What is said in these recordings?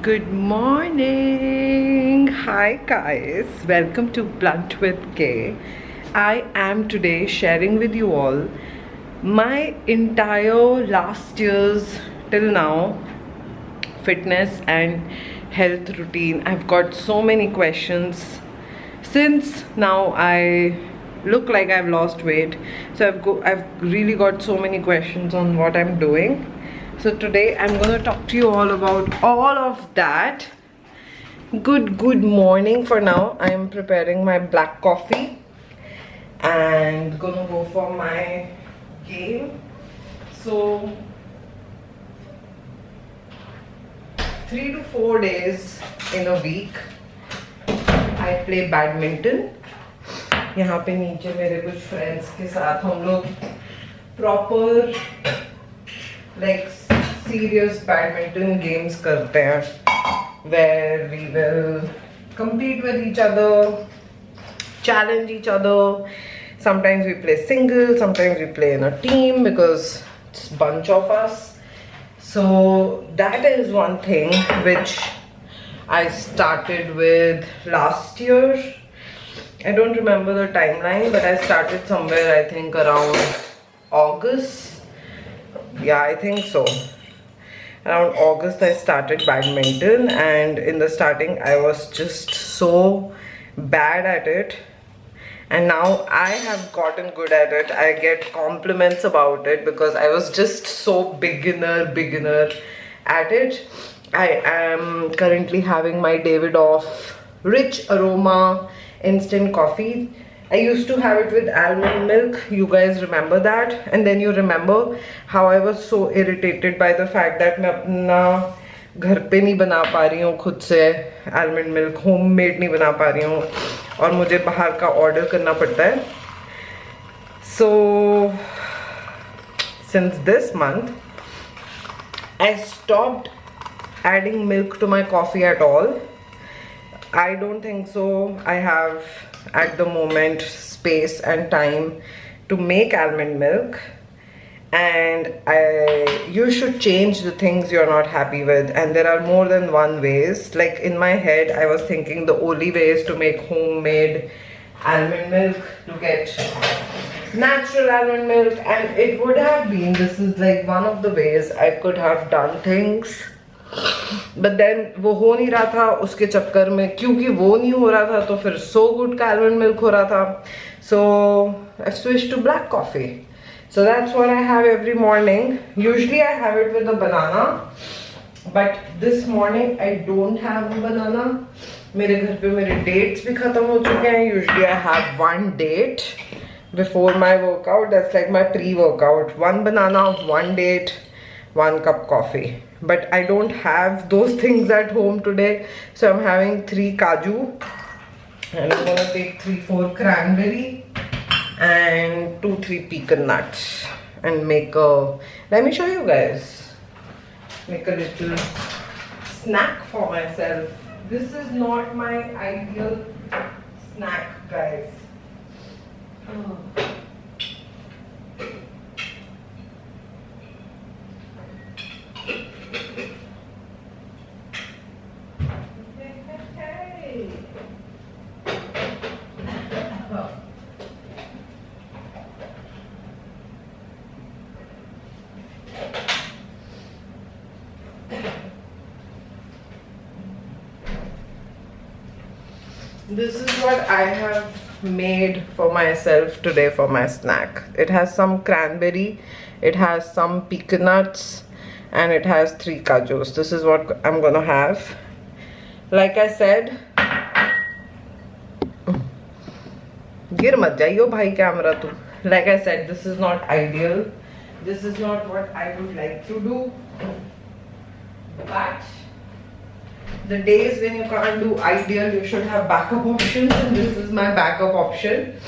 Good morning. Hi guys. Welcome to Blunt with K. I am today sharing with you all my entire last year's till now fitness and health routine. I've got so many questions since now I look like I've lost weight. So I've really got so many questions on what I'm doing. So today I'm gonna talk to you all about all of that. Good morning. For now I'm preparing my black coffee and gonna go for my game. So 3 to 4 days in a week I play badminton. यहाँ पे नीचे मेरे कुछ friends के साथ हम लोग proper like serious badminton games करते हैं, where we will compete with each other, challenge each other. Sometimes we play single, sometimes we play in a team because it's a bunch of us. So that is one thing which I started with last year. I don't remember the timeline, but I started somewhere, I think around August. Yeah, I think so. Around August I started badminton, and in the starting I was just so bad at it, and now I have gotten good at it. I get compliments about it because I was just so beginner at it. I am currently having my Davidoff Rich Aroma instant coffee. I used to have it with almond milk. You guys remember that? And then you remember how I was so irritated by the fact that मैं अपना घर पे नहीं बना पा रही हूँ खुद से almond milk, homemade नहीं बना पा रही हूँ और मुझे बाहर का order करना पड़ता है. So since this month I stopped adding milk to my coffee at all. I don't think so I have at the moment space and time to make almond milk, and you should change the things you're not happy with, and there are more than one ways. Like in my head I was thinking the only way is to make homemade almond milk, to get natural almond milk, and it would have been, this is like one of the ways I could have done things. But then वो हो नहीं रहा था, उसके चक्कर में क्योंकि वो नहीं हो रहा था तो फिर so good का almond milk हो रहा था. So I switched to black coffee. So that's what I have every morning. Usually I have it with a banana, but this morning I don't have a banana. मेरे घर पे मेरे dates भी खत्म हो चुके हैं. Usually I have one date before my workout. That's like my pre-workout. One banana, one date, 1 cup coffee. But I don't have those things at home today, so I'm having 3 kaju, and I'm gonna take 3-4 cranberry and 2-3 pecan nuts and make a, let me show you guys, make a little snack for myself. This is not my ideal snack, guys. Oh. This is what I have made for myself today for my snack. It has some cranberry, it has some pecan nuts, and it has 3 kajus. This is what I'm gonna have. Like I said, गिर मत जाइयो भाई camera तू. Like I said, this is not ideal. This is not what I would like to do. But the days when you can't do ideal, you should have backup options, and this is my backup option.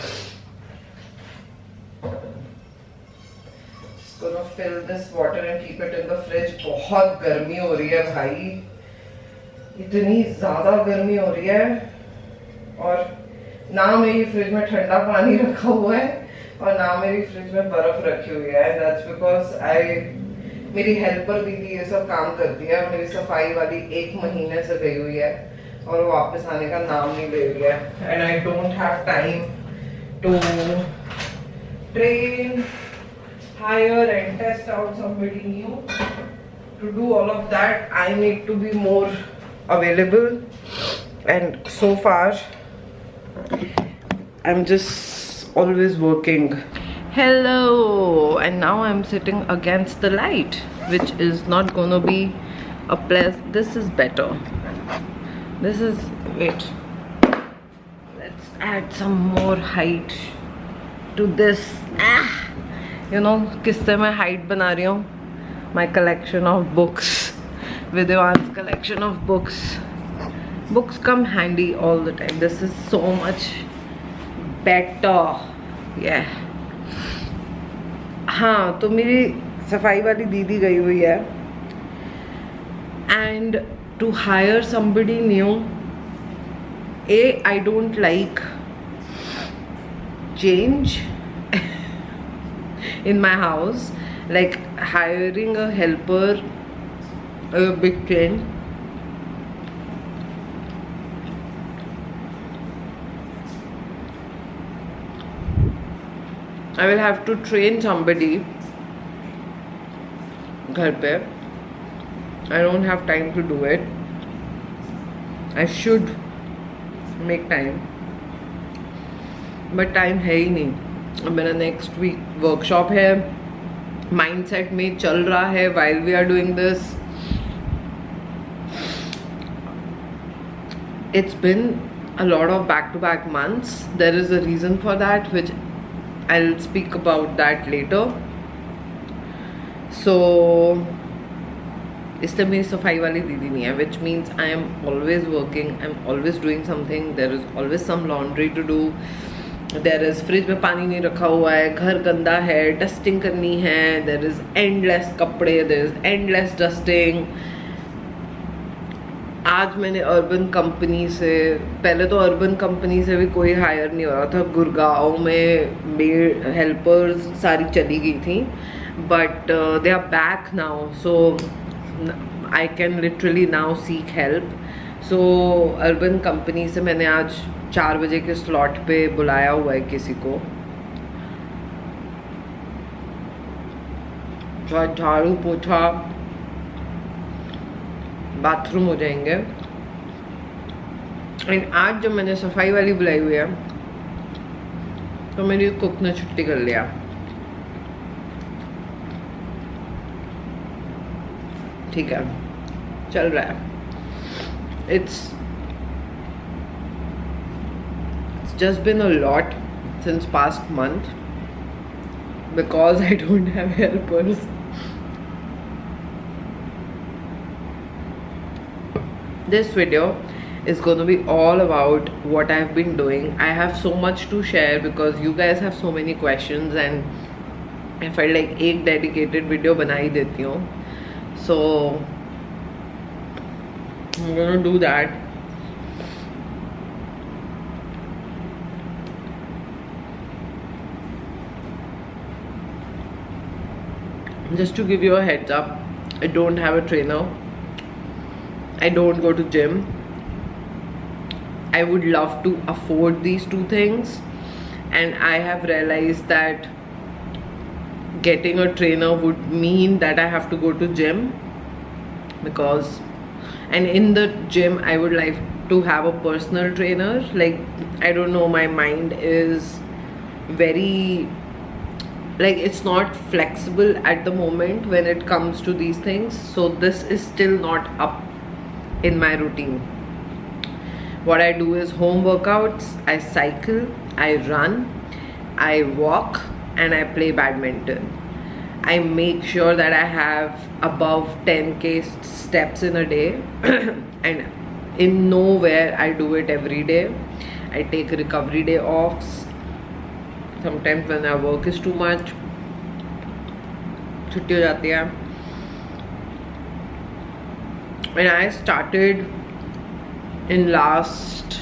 Just gonna fill this water and keep it in the fridge. बहुत गर्मी हो रही है भाई, इतनी ज़्यादा गर्मी हो रही है, और ना मेरी फ्रिज में ठंडा पानी रखा हुआ है और ना मेरी फ्रिज में बर्फ रखी हुई है. That's because I मेरी हेल्पर दीदी ये सब काम करती है, मेरी सफाई वाली 1 महीने से गई हुई है और वो वापस आने का नाम नहीं ले रही है। And I don't have time to train, hire and test out somebody new. To do all of that, I need to be more available, and so far I'm just always working. Hello, and now I'm sitting against the light, which is not gonna be a plus. This is better. This is, wait, let's add some more height to this. You know, किससे मैं height बना रही हूँ? My collection of books, Vidyan's collection of books. Books come handy all the time. This is so much better. Yeah. हाँ, तो मेरी सफाई वाली दीदी गई हुई है. And to hire somebody new, I don't like change in my house. Like hiring a helper, a big change. I will have to train somebody घर पे. I don't have time to do it. I should make time, but time है ही नहीं. मेरा next week workshop है, mindset में चल रहा है while we are doing this. It's been a lot of back-to-back months. There is a reason for that, which I'll speak about that later. So इसलिए मेरी सफाई वाली दीदी नहीं है, which means I am always working, I'm always doing something. There is always some laundry to do. There is fridge में पानी नहीं रखा हुआ है, घर गंदा है, डस्टिंग करनी है. There is endless कपड़े, there is endless dusting. आज मैंने अर्बन कंपनी से, पहले तो अर्बन कंपनी से भी कोई हायर नहीं हो रहा था. गुड़गांव में मेड हेल्पर्स सारी चली गई थी, but they are back now, so I can literally now seek help. So urban company से मैंने आज 4 बजे के स्लॉट पे बुलाया हुआ है किसी को. झाड़ू पोछा बाथरूम हो जाएंगे. एंड आज जब मैंने सफाई वाली बुलाई हुई है तो मेरी कुक ने छुट्टी कर लिया. ठीक है, चल रहा है. It's just been a lot since past month because I don't have helpers. This video is going to be all about what I've been doing. I have so much to share because you guys have so many questions and I felt like एक dedicated video बना ही देती हूँ. So I'm gonna do that. Just to give you a heads up, I don't have a trainer. I don't go to gym. I would love to afford these two things, and I have realized that getting a trainer would mean that I have to go to gym, because and in the gym I would like to have a personal trainer. Like, I don't know, my mind is very, like, it's not flexible at the moment when it comes to these things. So this is still not up in my routine. What I do is home workouts. I cycle, I run, I walk, and I play badminton. I make sure that I have above 10k steps in a day and in nowhere I do it every day. I take recovery day offs. Sometimes when our work is too much, छुट्टी हो जाती है. When I started in last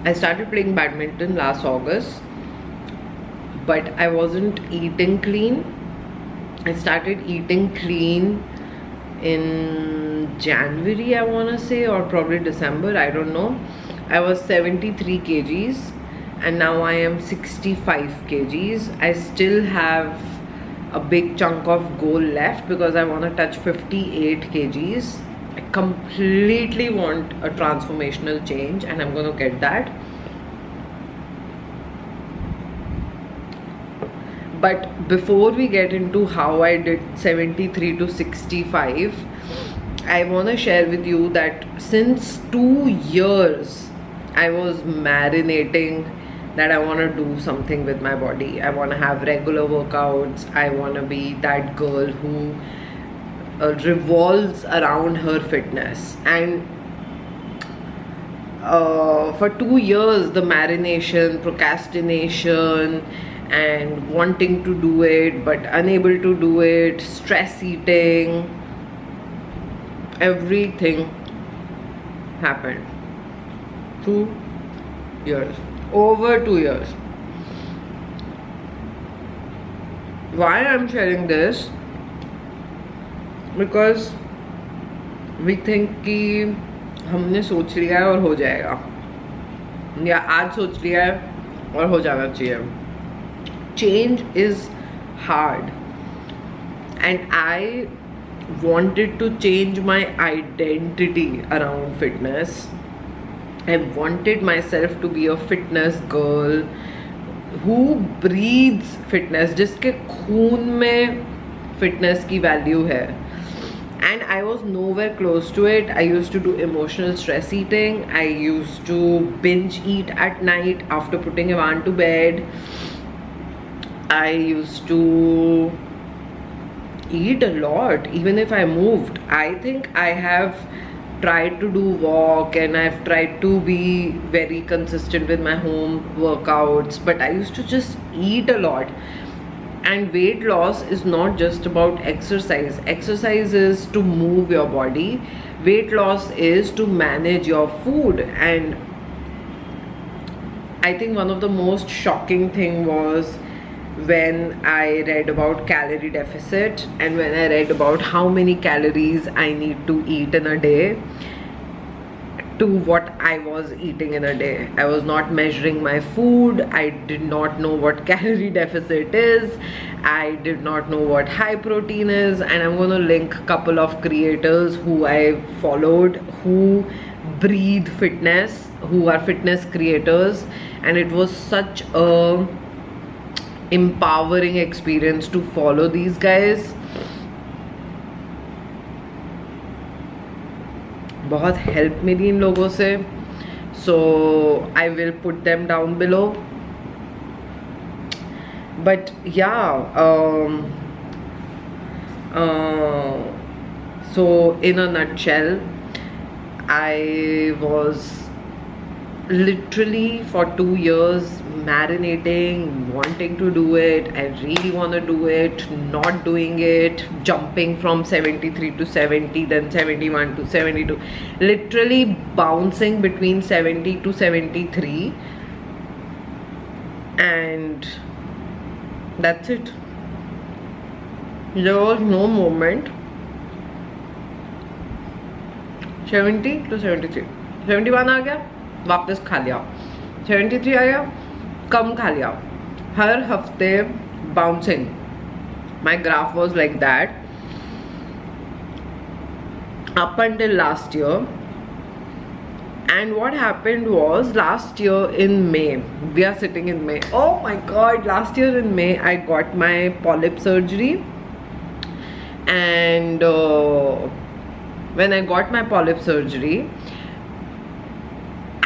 I started playing badminton last August, but I wasn't eating clean. I started eating clean in January, I want to say, or probably December, I don't know. I was 73 kgs and now I am 65 kgs. I still have a big chunk of goal left because I want to touch 58 kgs. I completely want a transformational change and I'm going to get that. But before we get into how I did 73 to 65, I want to share with you that since 2 years I was marinating that I want to do something with my body. I want to have regular workouts. I want to be that girl who revolves around her fitness. And for 2 years, the marination, procrastination, and wanting to do it but unable to do it, stress eating, everything happened. 2 years, over 2 years. Why I'm sharing this? Because we think कि हमने सोच लिया है और हो जाएगा, या आज सोच लिया है और हो जाना चाहिए. Change is hard, and I wanted to change my identity around fitness. I wanted myself to be a fitness girl who breathes fitness, जिसके खून में fitness की value है. And I was nowhere close to it. I used to do emotional stress eating. I used to binge eat at night after putting Ivan to bed. I used to eat a lot even if I moved. I think I have tried to do walk and I've tried to be very consistent with my home workouts, but I used to just eat a lot. And weight loss is not just about exercise. Exercise is to move your body. Weight loss is to manage your food. And I think one of the most shocking thing was when I read about calorie deficit and when I read about how many calories I need to eat in a day to what I was eating in a day. I was not measuring my food. I did not know what calorie deficit is. I did not know what high protein is. And I'm going to link a couple of creators who I followed who breathe fitness, who are fitness creators, and it was such a empowering experience to follow these guys. बहुत help मिली इन लोगों से, so I will put them down below. But yeah, so in a nutshell, I was literally for 2 years marinating, wanting to do it. I really want to do it, not doing it, jumping from 73 to 70, then 71 to 72, literally bouncing between 70 to 73, and that's it. There was no movement. 70 to 73, 71 आ गया, वापस खा लिया. 73 आया, कम खा लिया. हर हफ्ते bouncing. My graph was like that up until last year. And what happened was, last year in May, we are sitting in May. Oh my god, last year in May I got my polyp surgery. And when I got my polyp surgery,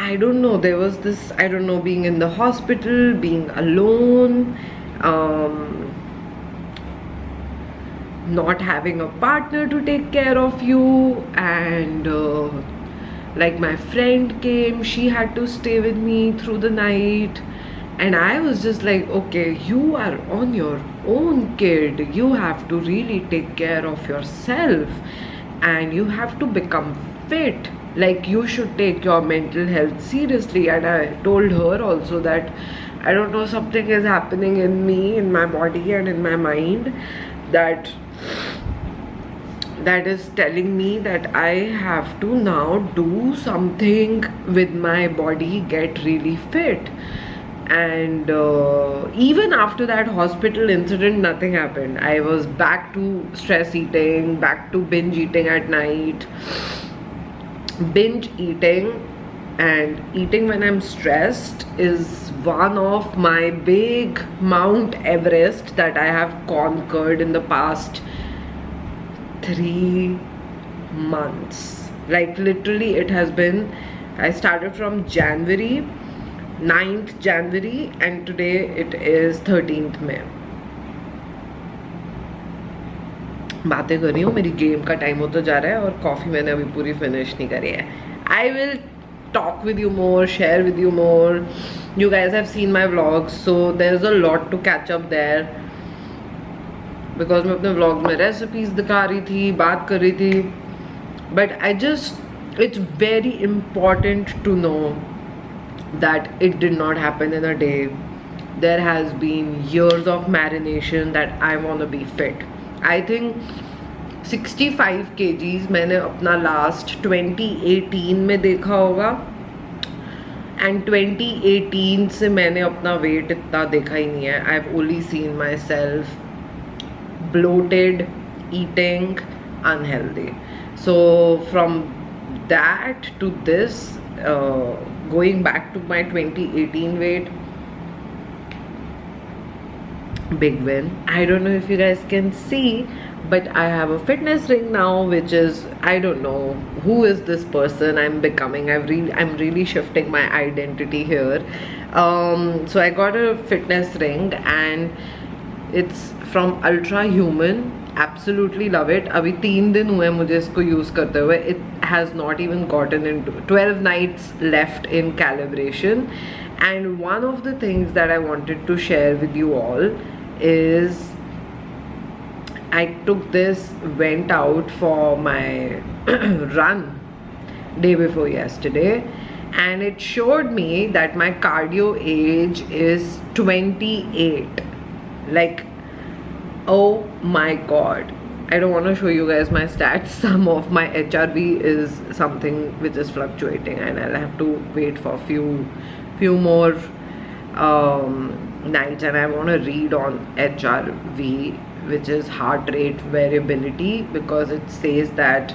I don't know, there was this, I don't know, being in the hospital, being alone, not having a partner to take care of you, and like my friend came, she had to stay with me through the night, and I was just like, okay, you are on your own, kid. You have to really take care of yourself and you have to become fit. like you should take your mental health seriously. And I told her also that I don't know, something is happening in me, in my body and in my mind, that is telling me that I have to now do something with my body, get really fit. And even after that hospital incident, nothing happened. I was back to stress eating, back to binge eating at night. Binge eating and eating when I'm stressed is one of my big Mount Everest that I have conquered in the past 3 months. Like literally it has been, I started from January, 9th January, and today it is 13th May. बातें कर रही हूँ, मेरी game का time होता जा रहा है और कॉफ़ी मैंने अभी पूरी फिनिश नहीं करी है. I will talk with you more, share with you more. You guys have seen my vlogs, so there's a lot to catch up there. Because मैं अपने vlogs में recipes दिखा रही थी, बात कर रही थी. But it's very important to know that it did not happen in a day. There has been years of marination that I want to be fit. I think 65 kgs मैंने अपना last 2018 में देखा होगा, and 2018 से मैंने अपना weight इतना देखा ही नहीं है. I've only seen myself bloated, eating unhealthy. So from that to this, going back to my 2018 weight, big win. I don't know if you guys can see, but I have a fitness ring now, which is, I don't know who is this person I'm becoming. I'm really shifting my identity here. So I got a fitness ring and it's from Ultra Human. Absolutely love it. अभी 3 दिन हुए मुझे इसको use करते हुए. It has not even gotten into 12 nights left in calibration. And one of the things that I wanted to share with you all is I took this, went out for my run day before yesterday, and it showed me that my cardio age is 28. Like, oh my god, I don't want to show you guys my stats. Some of my HRV is something which is fluctuating, and I'll have to wait for few more nights, and I want to read on HRV, which is heart rate variability, because it says that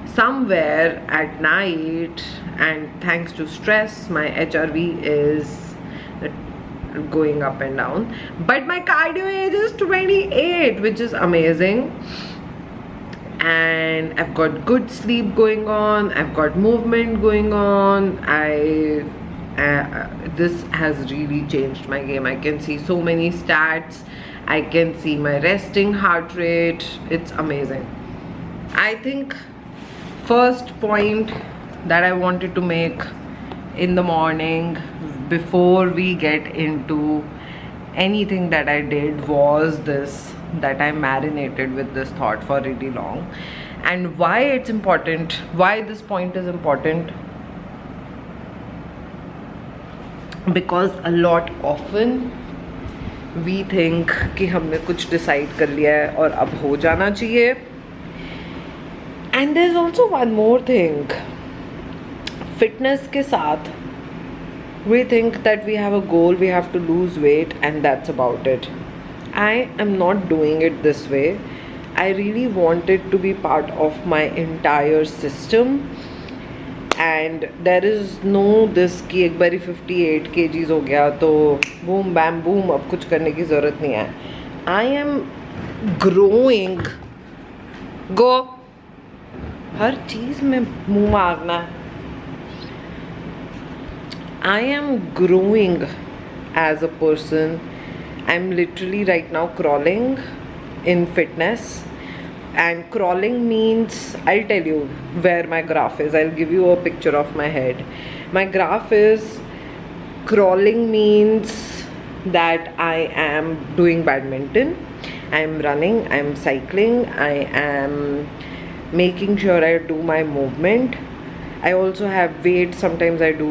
somewhere at night, and thanks to stress, my HRV is going up and down, but my cardio age is 28, which is amazing. And I've got good sleep going on, I've got movement going on. This has really changed my game. I can see so many stats. I can see my resting heart rate. It's amazing. I think first point that I wanted to make in the morning before we get into anything that I did was this, that I marinated with this thought for really long. And why it's important, why this point is important, because a lot often we think कि हमने कुछ decide कर लिया है और अब हो जाना चाहिए. And there's also one more thing. Fitness के साथ we think that we have a goal, we have to lose weight, and that's about it. I am not doing it this way. I really want it to be part of my entire system. And there is no this कि एक बारी 58 kgs हो गया तो boom bam boom अब कुछ करने की ज़रूरत नहीं है. I am growing. Go. हर चीज़ में मुँह मारना है. I am growing as a person. I'm literally right now crawling in fitness. And crawling means, I'll tell you where my graph is. I'll give you a picture of my head. My graph is, crawling means that I am doing badminton, I'm running, I'm cycling, I am making sure I do my movement. I also have weight. Sometimes I do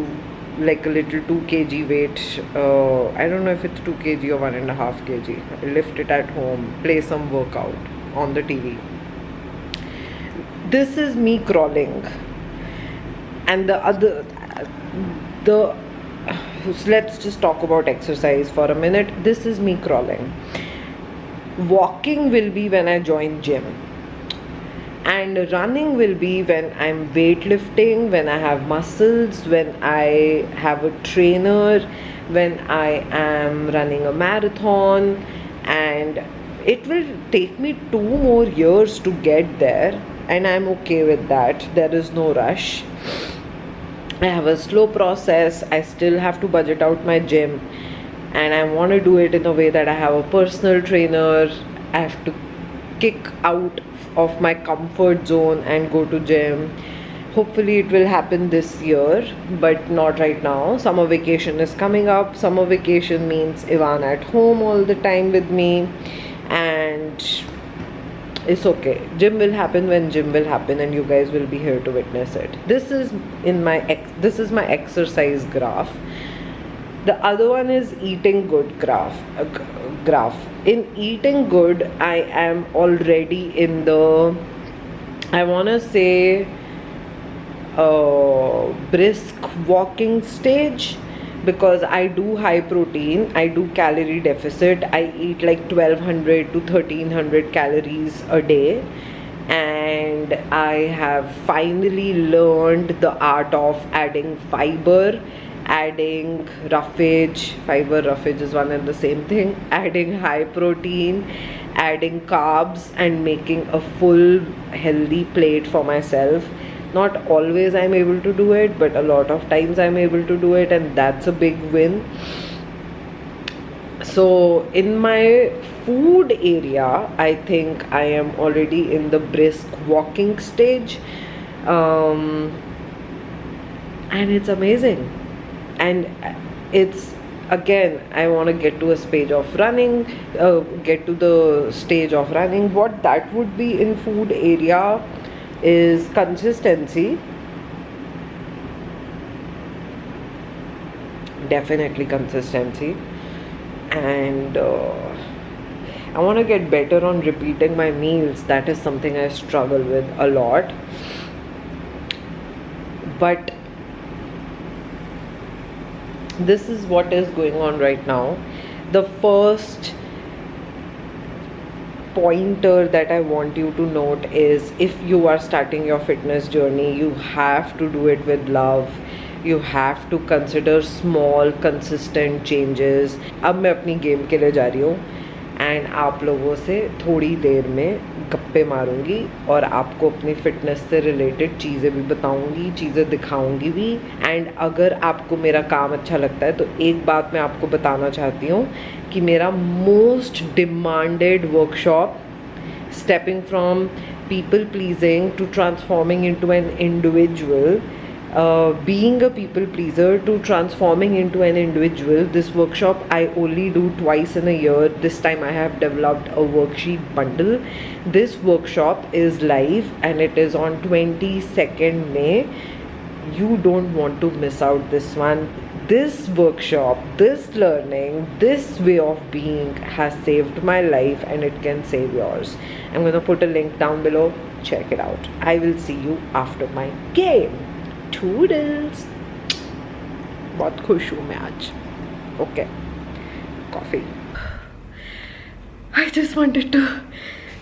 like a little 2 kg weight. I don't know if it's 2 kg or 1.5 kg. I lift it at home, play some workout on the TV. This is me crawling. And let's just talk about exercise for a minute. This is me crawling. Walking will be when I join gym, and running will be when I'm weightlifting, when I have muscles, when I have a trainer, when I am running a marathon. And it will take me 2 more years to get there, and I'm okay with that. There is no rush. I have a slow process. I still have to budget out my gym, and I want to do it in a way that I have a personal trainer. I have to kick out of my comfort zone and go to gym. Hopefully it will happen this year, but not right now. Summer vacation is coming up. Summer vacation means Ivan at home all the time with me, and it's okay. Gym will happen when gym will happen, and you guys will be here to witness it. This is my exercise graph. The other one is eating good graph. In eating good, I am already in the, I want to say, brisk walking stage, because I do high protein, I do calorie deficit. I eat like 1200 to 1300 calories a day, and I have finally learned the art of adding fiber, adding roughage. Fiber, roughage is one and the same thing. Adding high protein, adding carbs, and making a full healthy plate for myself. Not always I'm able to do it, but a lot of times I'm able to do it, and that's a big win. So in my food area, I think I am already in the brisk walking stage, and it's amazing. And it's, again, I want to get to a stage of running, What that would be in food area is consistency. Definitely consistency. And I want to get better on repeating my meals. That is something I struggle with a lot. But this is what is going on right now. The first pointer that I want you to note is, if you are starting your fitness journey, you have to do it with love. You have to consider small consistent changes. अब मैं अपनी game के लिए जा रही हूँ, and आप लोगों से थोड़ी देर में गप्पे मारूंगी और आपको अपनी फिटनेस से रिलेटेड चीज़ें भी बताऊंगी, चीज़ें दिखाऊंगी भी. एंड अगर आपको मेरा काम अच्छा लगता है तो एक बात मैं आपको बताना चाहती हूँ कि मेरा most demanded workshop, stepping from people pleasing to transforming into an individual, being a people pleaser to transforming into an individual, this workshop I only do twice in a year. This time I have developed a worksheet bundle. This workshop is live and it is on 22nd May. You don't want to miss out this one. This workshop, this learning, this way of being has saved my life, and it can save yours. I'm going to put a link down below. Check it out. I will see you after my game. Toodles. बहुत खुश हूँ मैं आज. Okay. Coffee. I just wanted to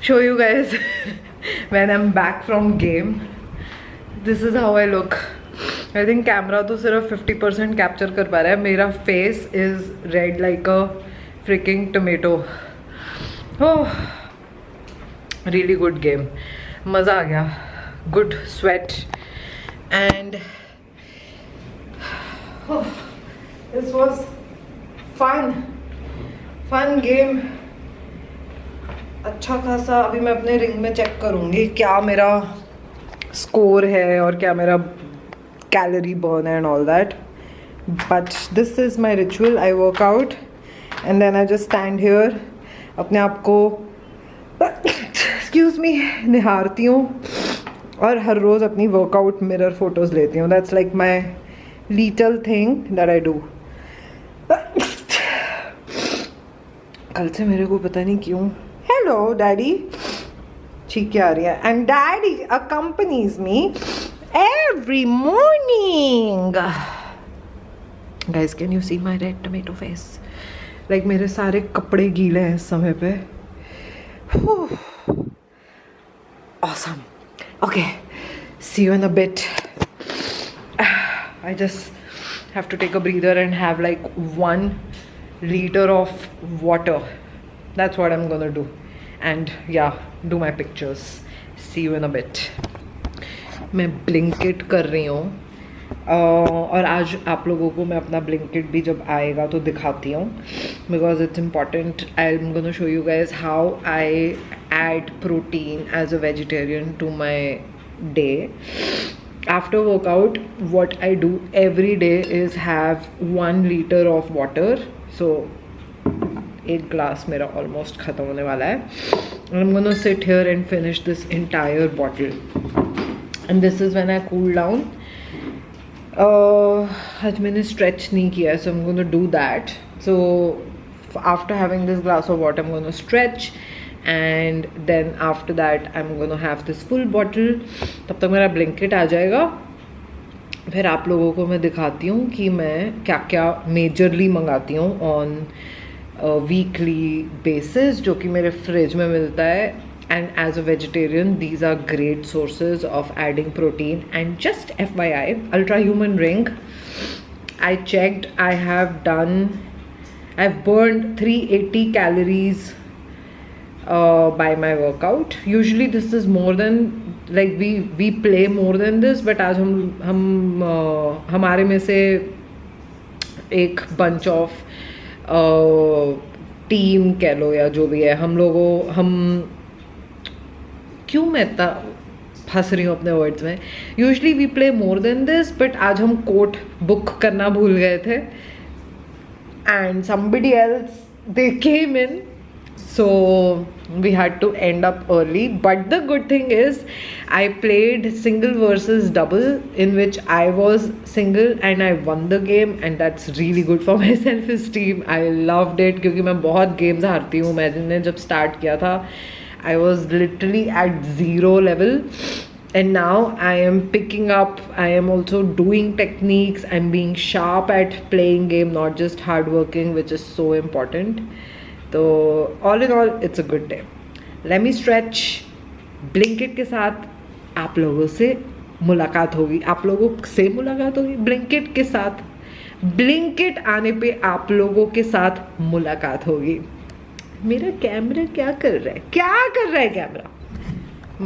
show you guys when I'm back from game. This is how I look. I think camera तो सिर्फ 50% capture कर पा रहा है. मेरा face is red like a freaking tomato. Oh, really good game. मज़ा आ गया. Good sweat. And oh, this was fun game. अच्छा खासा. अभी मैं अपने रिंग में चेक करूँगी क्या मेरा स्कोर है और क्या मेरा कैलोरी बर्न है and all that. But this is my ritual. I work out and then I just stand here, अपने आप को excuse me निहारती हूँ और हर रोज़ अपनी वर्कआउट मिरर फोटोज़ लेती हूँ. That's like my little thing that I do. कल से मेरे को पता नहीं क्यों हेलो डैडी ठीक आ रही है. And daddy accompanies me every morning. Guys, can you see my red tomato face? Like मेरे सारे कपड़े गीले हैं इस समय पे. Awesome. Okay, see you in a bit. I just have to take a breather and have like 1 liter of water. That's what I'm gonna do. And yeah, do my pictures. See you in a bit. मैं Blinkit कर रही हूँ और आज आप लोगों को मैं अपना Blinkit भी जब आएगा तो दिखाती हूँ, because it's important. I'm gonna show you guys how I add protein as a vegetarian to my day. After workout, what I do every day is have 1 liter of water. So एक glass मेरा almost खत्म होने वाला है. And I'm gonna sit here and finish this entire bottle. And this is when I cool down. आज मैंने stretch नहीं किया, so I'm gonna do that. So after having this glass of water, I'm gonna stretch. And then after that I'm gonna have this full bottle. तब तक मेरा Blinkit आ जाएगा. फिर आप लोगों को मैं दिखाती हूँ कि मैं क्या क्या मेजरली मंगाती हूँ ऑन वीकली बेसिस, जो कि मेरे फ्रिज में मिलता है. And as a vegetarian these are great sources of adding protein. And just FYI, ultra human ring, I checked, I have burned 380 calories by my workout. Usually this is more than, like we play more than this, but आज हम हमारे में से एक bunch of team कह लो या जो भी है, हम क्यों मैं इतना फंस रही हूँ अपने वर्ड्स में. Usually we play more than this, but आज हम कोट बुक करना भूल गए थे. And somebody else, they came in, so we had to end up early. But the good thing is I played single versus double, in which I was single and I won the game, and that's really good for my self esteem. I loved it क्योंकि मैं बहुत games हारती हूँ. मैंने जब start किया था I was literally at 0 level, and now I am picking up. I am also doing techniques. I'm being sharp at playing game, not just hardworking, which is so important. तो all in all, it's a good day. Let me stretch. Blinkit के साथ आप लोगों से मुलाकात होगी. आप लोगों से मुलाकात होगी Blinkit के साथ. Blinkit आने पे आप लोगों के साथ मुलाकात होगी. मेरा कैमरा क्या कर रहा है camera.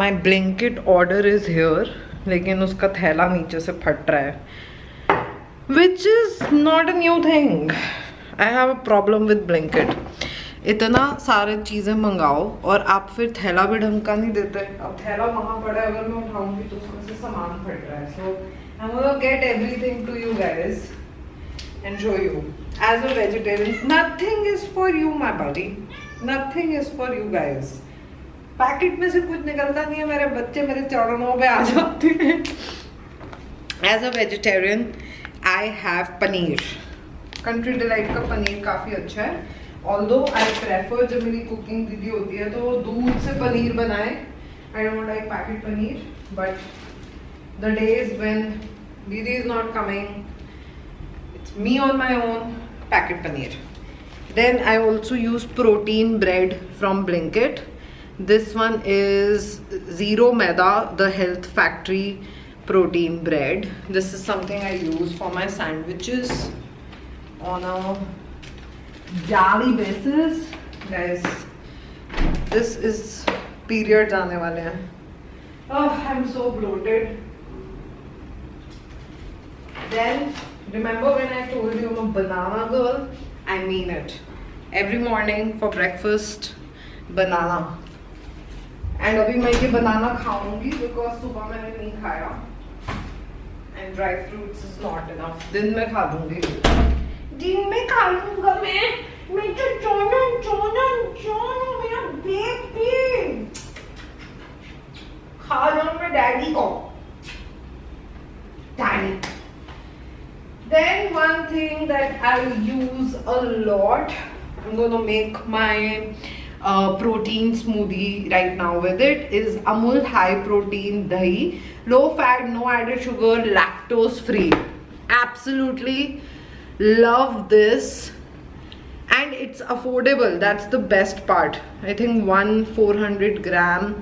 My Blinkit order is here, लेकिन उसका थैला नीचे से फट रहा है, which is not a new thing. I have a problem with Blinkit. इतना सारे चीज़ें मंगाओ और आप फिर थैला भी ढंग का नहीं देते. अब थैला वहाँ पड़ा है, अगर मैं उठाऊंगी तो उसमें से सामान फट रहा है. So I'm gonna get everything to you guys and show you. As a vegetarian, nothing is for you, my buddy. Nothing is for you guys. Packet में से कुछ निकलता नहीं है. मेरे बच्चे मेरे चरणों पे आ जाते हैं. As a vegetarian, I have paneer. Country delight का पनीर काफ़ी अच्छा है. Although I prefer, जब मेरी कुकिंग दीदी होती है तो दूध से पनीर बनाए. I don't like packet paneer, but the days when दीदी is not coming, it's me on my own, packet paneer. Then I also use protein bread from Blinkit. This one is Zero Maida, the Health Factory protein bread. This is something I use for my sandwiches on a daily basis. Guys, this is periods aane wale hain. Oh, I'm so bloated. Then remember when I told you I'm a banana girl? I mean it. Every morning for breakfast, banana. And अभी मैं ये banana खाऊंगी because सुबह मैंने नहीं खाया. And dry fruits is not enough. दिन में खा दूंगी. दिन में खा लूंगा मैं तो जोना मेरा बेबी. खा जाऊँ मैं डैडी को. I use a lot. I'm gonna make my protein smoothie right now with it. Is Amul high protein dahi, low fat, no added sugar, lactose free. Absolutely love this, and it's affordable. That's the best part. I think 400 gram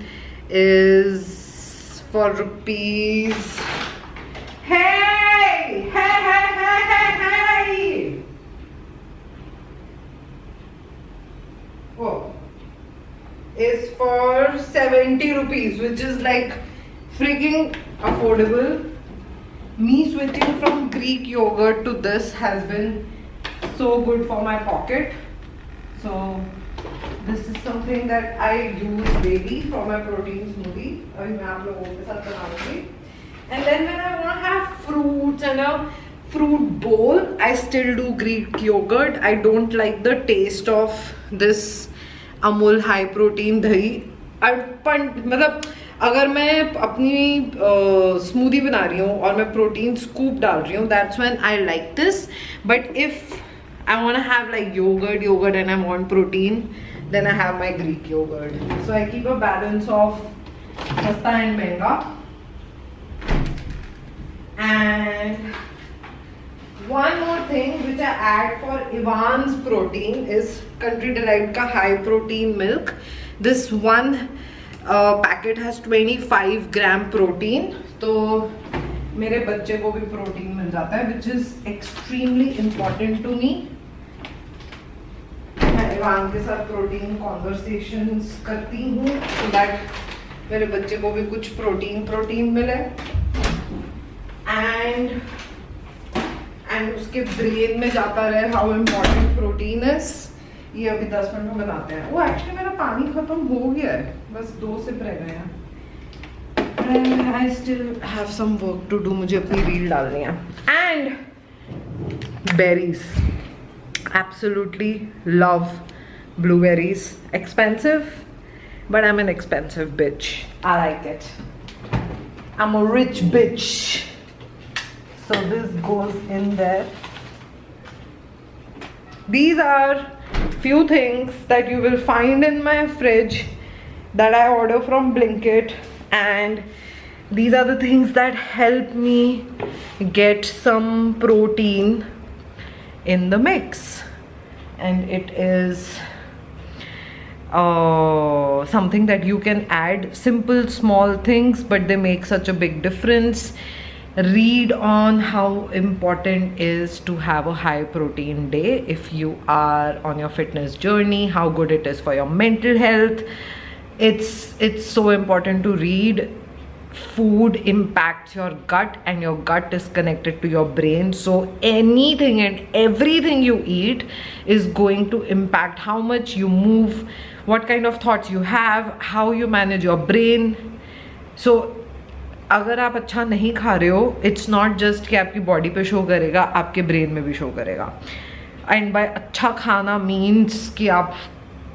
is for rupees. Hey, hey, hey, hey, hey, hey. Oh, is for 70 rupees, which is like freaking affordable. Me switching from Greek yogurt to this has been so good for my pocket. So this is something that I use daily for my protein smoothie. अभी मैं आप लोगों के साथ बनाऊंगी. And then when I want to have fruits and a fruit bowl, I still do Greek yogurt. I don't like the taste of this Amul high protein dahi. मतलब अगर मैं अपनी स्मूदी बना रही हूँ और मैं प्रोटीन स्कूप डाल रही हूँ, that's when I like this. But if I want to have like yogurt and I want protein, then I have my Greek yogurt. So I keep a balance of sasta and महंगा. And one more thing which I add for Ivan's protein is Country Delight ka high protein milk. This one packet has 25 gram protein, तो मेरे बच्चे को भी protein मिल जाता है, which is extremely important to me. मैं Ivan के साथ प्रोटीन कॉन्वर्सेशंस करती हूँ so that मेरे बच्चे को भी कुछ प्रोटीन मिले. एंड उसके ब्रेन में जाता रहे हाउ इम्पोर्टेंट प्रोटीन इज. ये अभी 10 मिनट में बनाते हैं. वो एक्चुअली मेरा पानी खत्म हो गया है, बस 2 सिप रह गए हैं. I still have some work to do. मुझे अपनी रील डालनी है. And berries, absolutely love blueberries. Expensive, but I am an expensive bitch. I like it. I am a rich bitch. So this goes in there. These are few things that you will find in my fridge that I order from Blinkit, and these are the things that help me get some protein in the mix. And it is something that you can add, simple small things, but they make such a big difference. Read on how important is to have a high protein day if you are on your fitness journey, how good it is for your mental health. It's so important to read. Food impacts your gut, and your gut is connected to your brain, so anything and everything you eat is going to impact how much you move, what kind of thoughts you have, how you manage your brain. So अगर आप अच्छा नहीं खा रहे हो, it's not just कि आपकी body पे शो करेगा, आपके ब्रेन में भी शो करेगा. एंड बाय अच्छा खाना मीन्स कि आप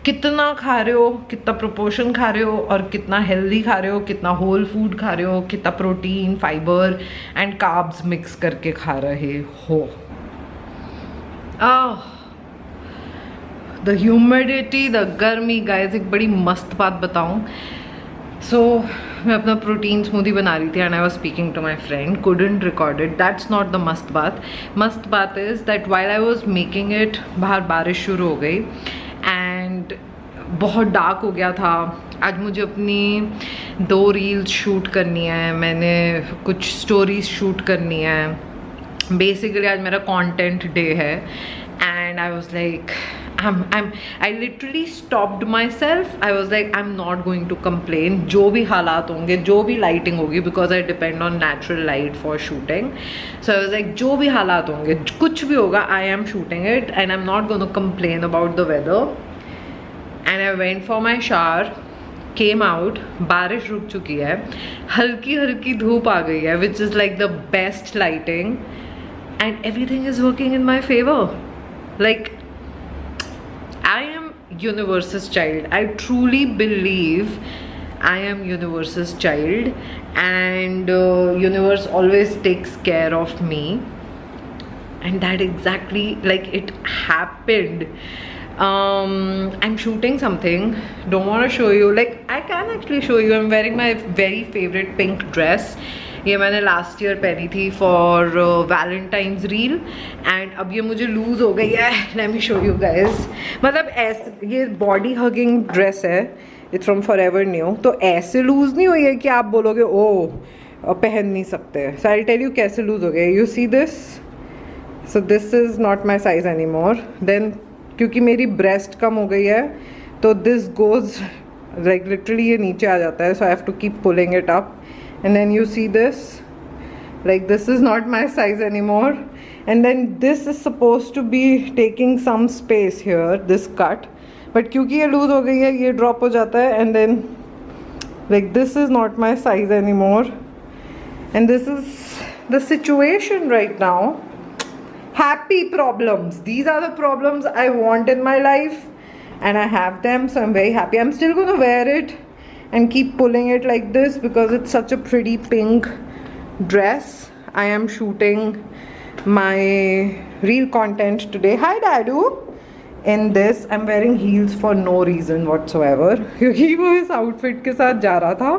कितना खा रहे हो, कितना प्रोपोर्शन खा रहे हो, और कितना हेल्दी खा रहे हो, कितना होल फूड खा रहे हो, कितना protein, fibre and carbs mix करके खा रहे हो. द ह्यूमिडिटी, द गर्मी. गाइस, एक बड़ी मस्त बात बताऊं. सो मैं अपना प्रोटीन स्मूदी बना रही थी and I was speaking to my friend. Couldn't record it. That's not the मस्त बात. मस्त बात is that while I was making it, बाहर बारिश शुरू हो गई एंड बहुत डार्क हो गया था. आज मुझे अपनी 2 रील्स शूट करनी है, मैंने कुछ स्टोरीज शूट करनी है. बेसिकली आज मेरा कंटेंट डे है and I was like, I literally stopped myself. I was like, I'm not going to complain. जो भी हालात होंगे, जो भी lighting होगी, because I depend on natural light for shooting. So I was like, जो भी हालात होंगे, कुछ भी होगा, I am shooting it and I'm not going to complain about the weather. And I went for my shower, came out, बारिश रुक चुकी है, हल्की हल्की धूप आ गई है, which is like the best lighting, and everything is working in my favor. Like, I am universe's child. I truly believe I am universe's child, and universe always takes care of me. and that exactly, like, it happened. I'm shooting something, don't want to show you, like I can actually show you. I'm wearing my very favorite pink dress. ये मैंने last year पहनी थी for Valentine's reel, and अब ये मुझे loose हो गई है. Let me show you guys. मतलब ऐसे ये बॉडी हगिंग ड्रेस है, इट्स फ्रॉम फॉरएवर न्यू. तो ऐसे लूज नहीं हुई है कि आप बोलोगे ओ पहन नहीं सकते. सो आई टेल यू कैसे लूज हो गया. You see this, so this is not my size anymore. Then क्योंकि मेरी ब्रेस्ट कम हो गई है तो दिस गोज लाइक लिटरली ये नीचे आ जाता है. So I have to keep pulling it up. And then you see this, like this is not my size anymore, and then this is supposed to be taking some space here, this cut, but क्योंकि ये lose हो गई है ये drop हो जाता है, and then like this is not my size anymore, and this is the situation right now. Happy problems, these are the problems I want in my life and I have them, so I'm very happy. I'm still gonna wear it and keep pulling it like this because it's such a pretty pink dress. I am shooting my reel content today. Hi Dadu. In this I'm wearing heels for no reason whatsoever क्योंकि वो इस outfit के साथ जा रहा था,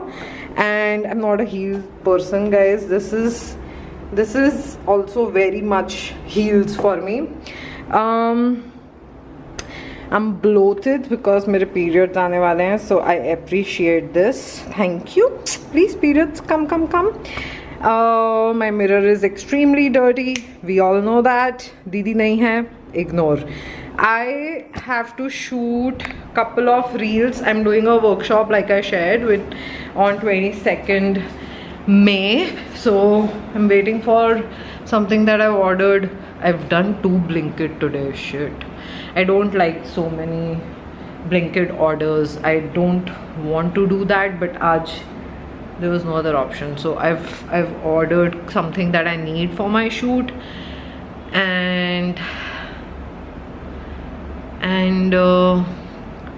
and I'm not a heel person guys. This is also very much heels for me. I'm bloated because मेरे periods आने वाले हैं, so I appreciate this. Thank you. Please periods come. My mirror is extremely dirty. We all know that. दीदी नहीं है, ignore. I have to shoot couple of reels. I'm doing a workshop like I shared with on 22nd May. So I'm waiting for something that I've ordered. I've done 2 Blinkit today. Shit. I don't like so many Blinkit orders. I don't want to do that, but aaj there was no other option, so I've ordered something that I need for my shoot, and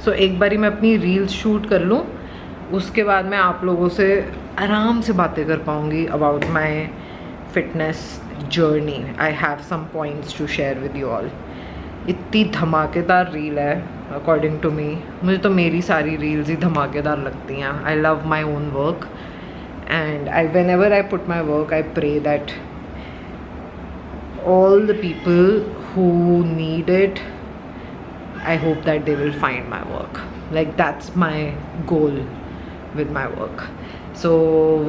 so एक बारी मैं अपनी reels shoot कर लूँ, उसके बाद मैं आप लोगों से आराम से बातें कर पाऊँगी about my fitness journey. I have some points to share with you all. इतनी धमाकेदार रील है अकॉर्डिंग टू मी. मुझे तो मेरी सारी रील्स ही धमाकेदार लगती हैं. I love my own work, and whenever I put my work I pray that all the people who need it, I hope that they will find my work. Like that's my goal with my work. So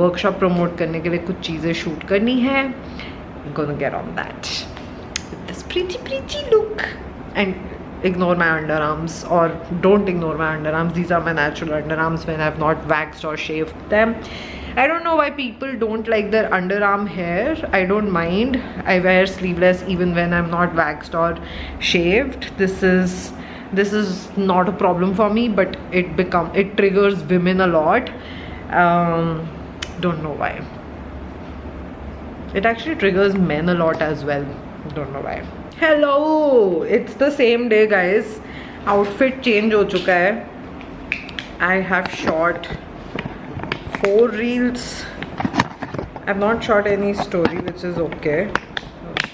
workshop promote करने के लिए कुछ चीज़ें shoot करनी है. I'm gonna get on that with this pretty look. And ignore my underarms, or don't ignore my underarms. These are my natural underarms when I have not waxed or shaved them. I don't know why people don't like their underarm hair. I don't mind. I wear sleeveless even when I'm not waxed or shaved. This is not a problem for me, but it triggers women a lot. Don't know why. It actually triggers men a lot as well. Don't know why. Hello, it's the same day guys. Outfit change हो चुका है. I have shot 4 reels. I've not shot any story, which is okay.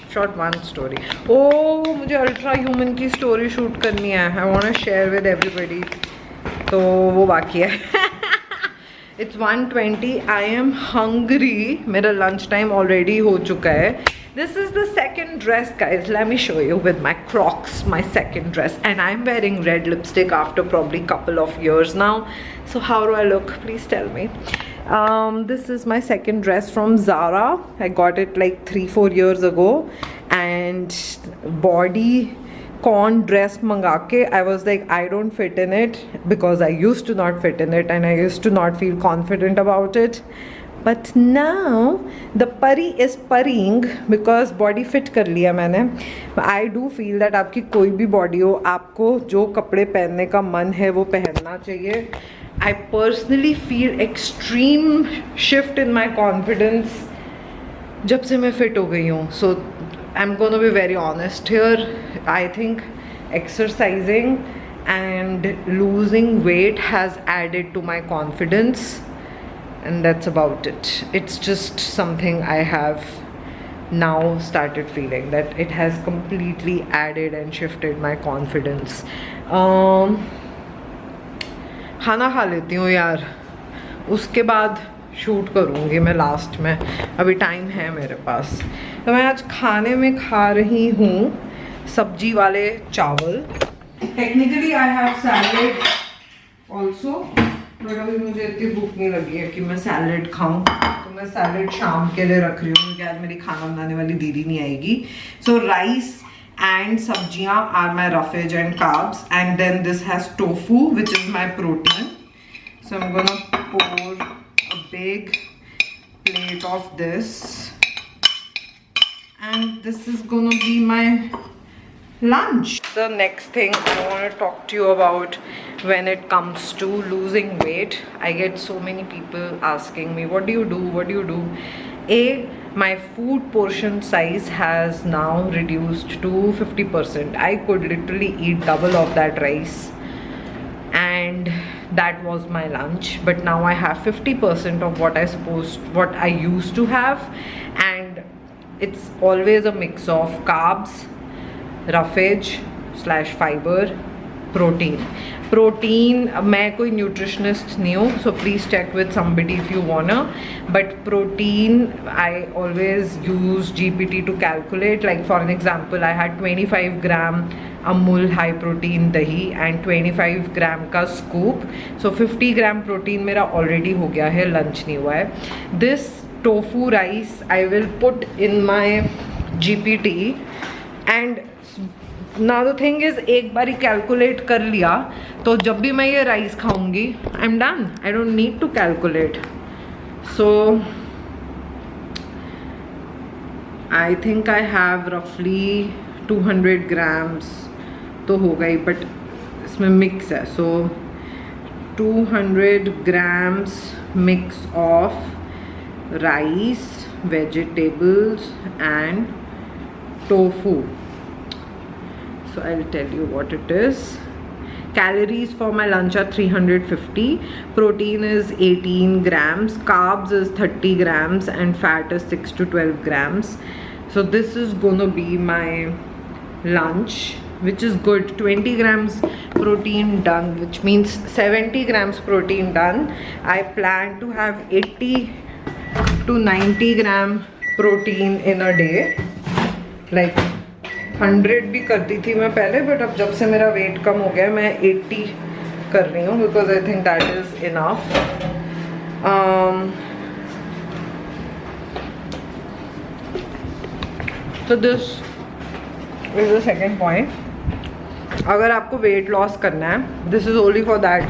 Shot 1 story. Oh, मुझे ultra human की story shoot करनी है. I want to share with everybody. तो वो बाकी है. It's 1:20. I am hungry. मेरा lunch time already हो चुका है. This is the second dress guys. Let me show you with my Crocs, my second dress, and I'm wearing red lipstick after probably couple of years now. So how do I look? Please tell me. This is my second dress from Zara. I got it like 3-4 years ago, and body con dress manga ke I was like I don't fit in it because I used to not fit in it and I used to not feel confident about it. But now the pari is purring because body fit कर लिया मैंने. I do feel that आपकी कोई भी body हो, आपको जो कपड़े पहनने का मन है वो पहनना चाहिए. I personally feel extreme shift in my confidence जब से मैं fit हो गई हूँ. So I'm gonna be very honest here. I think exercising and losing weight has added to my confidence. And that's about it. It's just something I have now started feeling that it has completely added and shifted my confidence. खाना खा लेती हूँ यार, उसके बाद shoot करूँगी मैं last में, अभी टाइम है मेरे पास। तो मैं आज खाने में खा रही हूँ सब्जी वाले चावल। Technically I have salad also, but अभी मुझे इतनी भूख नहीं लगी है कि मैं सैलेड खाऊं, तो मैं सैलेड शाम के लिए रख रही हूँ क्योंकि आज मेरी खाना बनाने वाली दीदी नहीं आएगी। सो राइस एंड सब्जियां are my roughage and carbs, and then this has tofu which is my protein. So I'm gonna pour a big plate of this, and this is gonna be my lunch. The next thing I want to talk to you about when it comes to losing weight, I get so many people asking me, what do you do, what do you do? My food portion size has now reduced to 50%. I could literally eat double of that rice, and that was my lunch, but now I have 50% of what I used to have, and it's always a mix of carbs, roughage / fiber, protein. मैं कोई nutritionist नहीं हूँ, so please check with somebody if you wanna, but protein I always use GPT to calculate. Like for an example, I had 25 gram Amul high protein dahi and 25 gram का scoop, so 50 gram protein मेरा already हो गया है, lunch नहीं हुआ है. This tofu rice I will put in my GPT, and now the thing is, एक बारी कैलकुलेट कर लिया तो जब भी मैं ये राइस खाऊंगी I am done, I don't need to calculate. So I think I have रफली 200 ग्राम्स तो हो गई, बट इसमें मिक्स है, सो 200 grams mix of rice, vegetables and tofu. So I'll tell you what it is. Calories for my lunch are 350, protein is 18 grams, carbs is 30 grams, and fat is 6 to 12 grams. So this is gonna be my lunch, which is good. 20 grams protein done, which means 70 grams protein done. I plan to have 80 to 90 gram protein in a day. Like 100 भी करती थी मैं पहले, but अब जब से मेरा wait कम हो गया मैं 80 कर रही हूँ, because I think that is enough. तो this is the second point. अगर आपको वेट लॉस करना है, this is only for that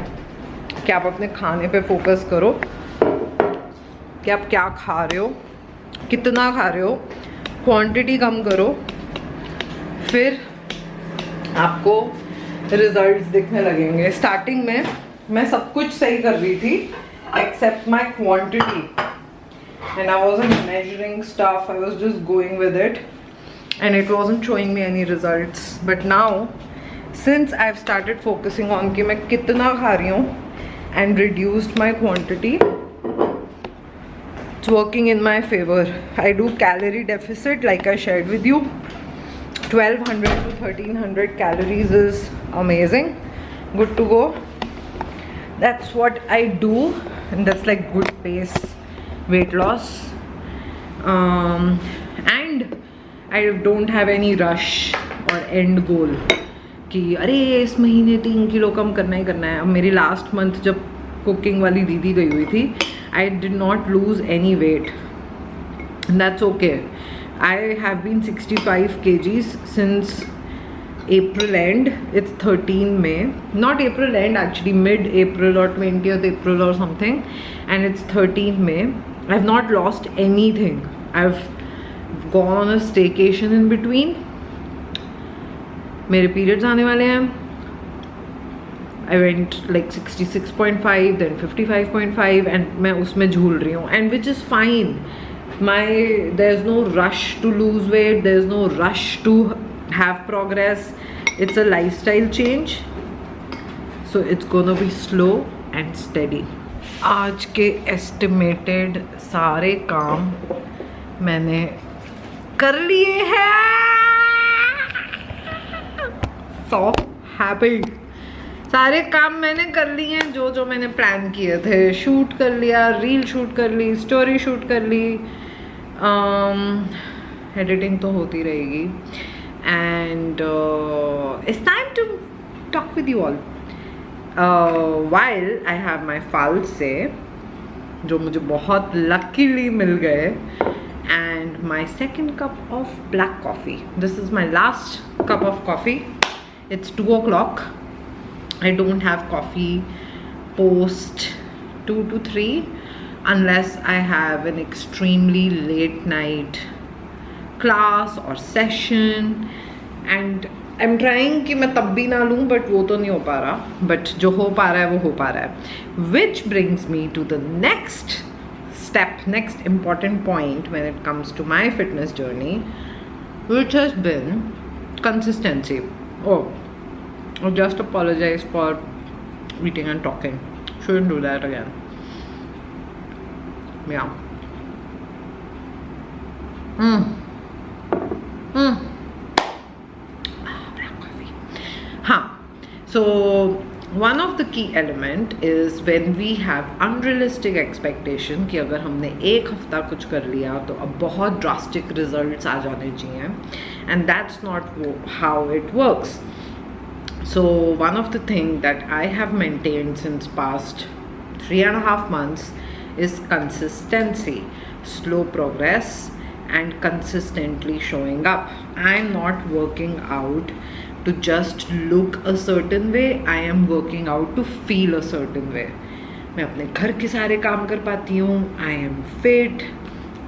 कि आप अपने खाने पे फोकस करो कि आप क्या खा रहे हो, कितना खा रहे हो, क्वांटिटी कम करो, फिर आपको रिजल्ट्स दिखने लगेंगे. स्टार्टिंग में मैं सब कुछ सही कर रही थी except my quantity, and I wasn't measuring stuff, I was just going with it and it wasn't showing me any results. But now since I have started focusing on कि मैं कितना खा रही हूँ and reduced my quantity, it's working in my favor. I do calorie deficit like I shared with you. 1200 to 1300 calories is amazing, good to go. That's what I do, and that's like good pace weight loss. And I don't have any rush or end goal कि अरे इस महीने 3 kilo कम करना ही करना है. अब मेरी last month जब कुकिंग वाली दीदी गई हुई थी, I did not lose any weight, and that's okay. I have been 65 kgs since April end. It's 13 May, not April end actually, mid-April or 20th April or something, and it's 13 May. I've not lost anything. I've gone on a staycation in between. मेरे periods आने वाले हैं. I went like 66.5, then 55.5, and मैं उसमें झूल रही हूँ, and which is fine. There's no rush to lose weight, there's no rush to have progress. It's a lifestyle change, so it's gonna be slow and steady. आज के estimated सारे काम मैंने कर लिए हैं. So happy. सारे काम मैंने कर लिए हैं जो जो मैंने प्लान किए थे. शूट कर लिया, रील शूट कर ली, स्टोरी शूट कर ली, एडिटिंग तो होती रहेगी. And it's time to talk with you all while I have my false जो मुझे बहुत luckily मिल गए, and my second cup of black coffee. This is my last cup of coffee. It's 2 o'clock. I don't have coffee post 2 to 3 unless I have an extremely late night class or session, and I'm trying कि मैं तब भी ना लूँ, but वो तो नहीं हो पा रहा. But जो हो पा रहा है वो हो पा रहा है. Which brings me to the next step, next important point when it comes to my fitness journey, which has been consistency. Oh, I just apologize for eating and talking. Shouldn't do that again. Yeah. Black coffee. Huh. So one of the key element is when we have unrealistic expectation कि अगर हमने एक हफ्ता कुछ कर लिया तो अब बहुत drastic results आ जाने चाहिए, and that's not how it works. So one of the things that I have maintained since past 3.5 months is consistency, slow progress, and consistently showing up. I am not working out to just look a certain way. I am working out to feel a certain way. मैं अपने घर के सारे काम कर पाती हूँ. I am fit.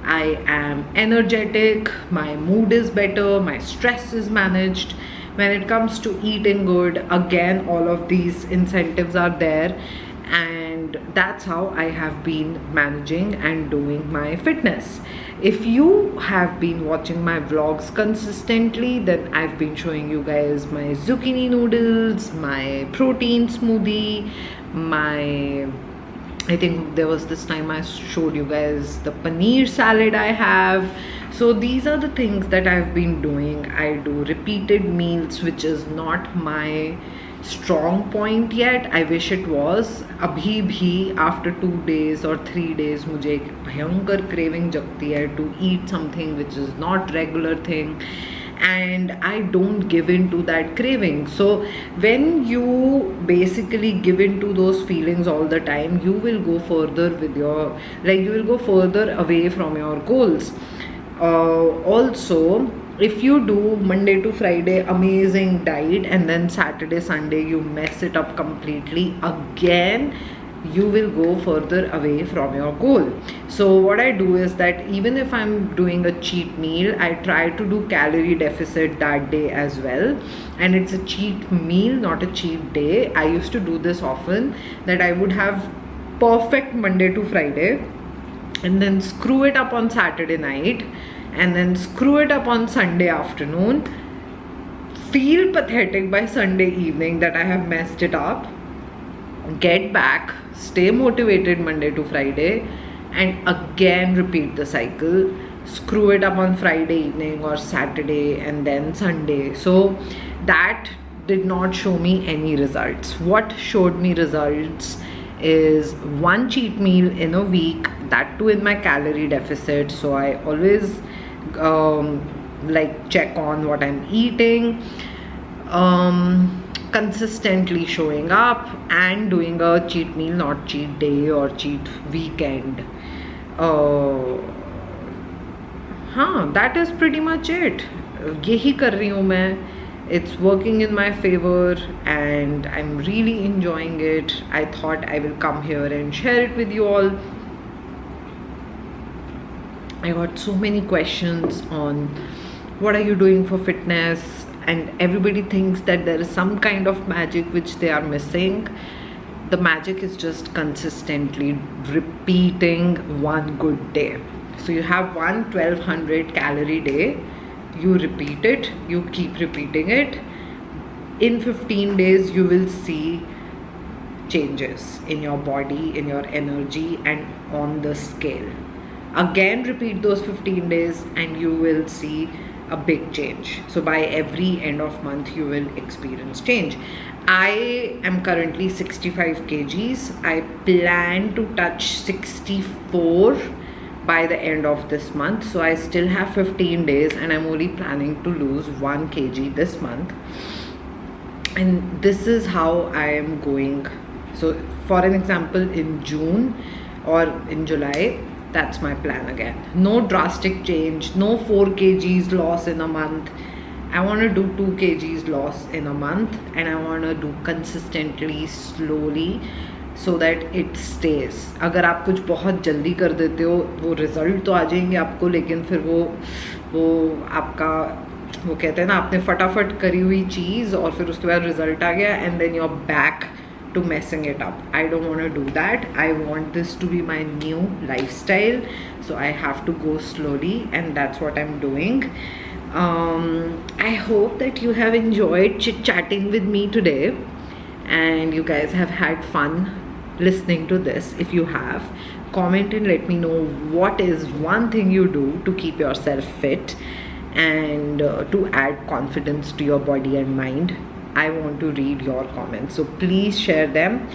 I am energetic. My mood is better. My stress is managed. When it comes to eating good, again, all of these incentives are there, and that's how I have been managing and doing my fitness. If you have been watching my vlogs consistently, then I've been showing you guys my zucchini noodles, my protein smoothie, I think there was this time I showed you guys the paneer salad I have. So these are the things that I've been doing. I do repeated meals, which is not my strong point yet. I wish it was. अभी भी after 2 days or 3 days मुझे एक भयंकर craving जगती है to eat something which is not regular thing, and I don't give in to that craving. So when you basically give in to those feelings all the time, you will go further with your, like, you will go further away from your goals. Also, if you do Monday to Friday amazing diet and then Saturday Sunday you mess it up completely, again you will go further away from your goal. So what I do is that even if I'm doing a cheat meal, I try to do calorie deficit that day as well, and it's a cheat meal, not a cheat day. I used to do this often, that I would have perfect Monday to Friday and then screw it up on Saturday night and then screw it up on Sunday afternoon, feel pathetic by Sunday evening that I have messed it up, get back, stay motivated Monday to Friday, and again repeat the cycle, screw it up on Friday evening or Saturday and then Sunday. So that did not show me any results. What showed me results is one cheat meal in a week, that too in my calorie deficit. So I always like check on what I'm eating, consistently showing up, and doing a cheat meal, not cheat day or cheat weekend. That is pretty much it. यही कर रही हूँ मैं. It's working in my favor and I'm really enjoying it. I thought I will come here and share it with you all. I got so many questions on what are you doing for fitness, and everybody thinks that there is some kind of magic which they are missing. The magic is just consistently repeating one good day. So you have one 1200 calorie day, you repeat it, you keep repeating it. In 15 days you will see changes in your body, in your energy, and on the scale. Again, repeat those 15 days and you will see a big change. So by every end of month you will experience change. I am currently 65 kgs. I plan to touch 64 by the end of this month. So I still have 15 days and I'm only planning to lose 1 kg this month. And this is how I am going. So for an example, in June or in July, that's my plan again. No drastic change, no 4 kgs loss in a month. I want to do 2 kgs loss in a month, and I want to do consistently, slowly, so that it stays. अगर आप कुछ बहुत जल्दी कर देते हो, वो result तो आ जाएंगे आपको, लेकिन फिर वो आपका, वो कहते हैं ना, आपने फटाफट करी हुई चीज़ और फिर उसके बाद रिजल्ट आ गया, and then you are back to messing it up. I don't want to do that. I want this to be my new lifestyle, so I have to go slowly, and that's what I'm doing. I hope that you have enjoyed chit-chatting with me today and you guys have had fun listening to this. If you have, comment and let me know what is one thing you do to keep yourself fit and to add confidence to your body and mind. I want to read your comments, so please share them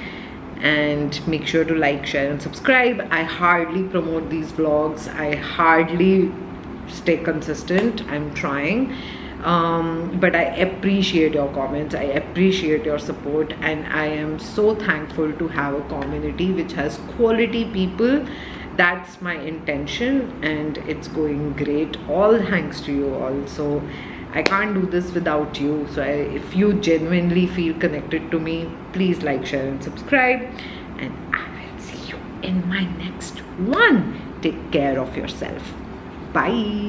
and make sure to like, share and subscribe. I hardly promote these vlogs. I hardly stay consistent. I'm trying, but I appreciate your comments. I appreciate your support, and I am so thankful to have a community which has quality people. That's my intention, and it's going great, all thanks to you all. So I can't do this without you. So if you genuinely feel connected to me, please like, share and subscribe, and I will see you in my next one. Take care of yourself. Bye.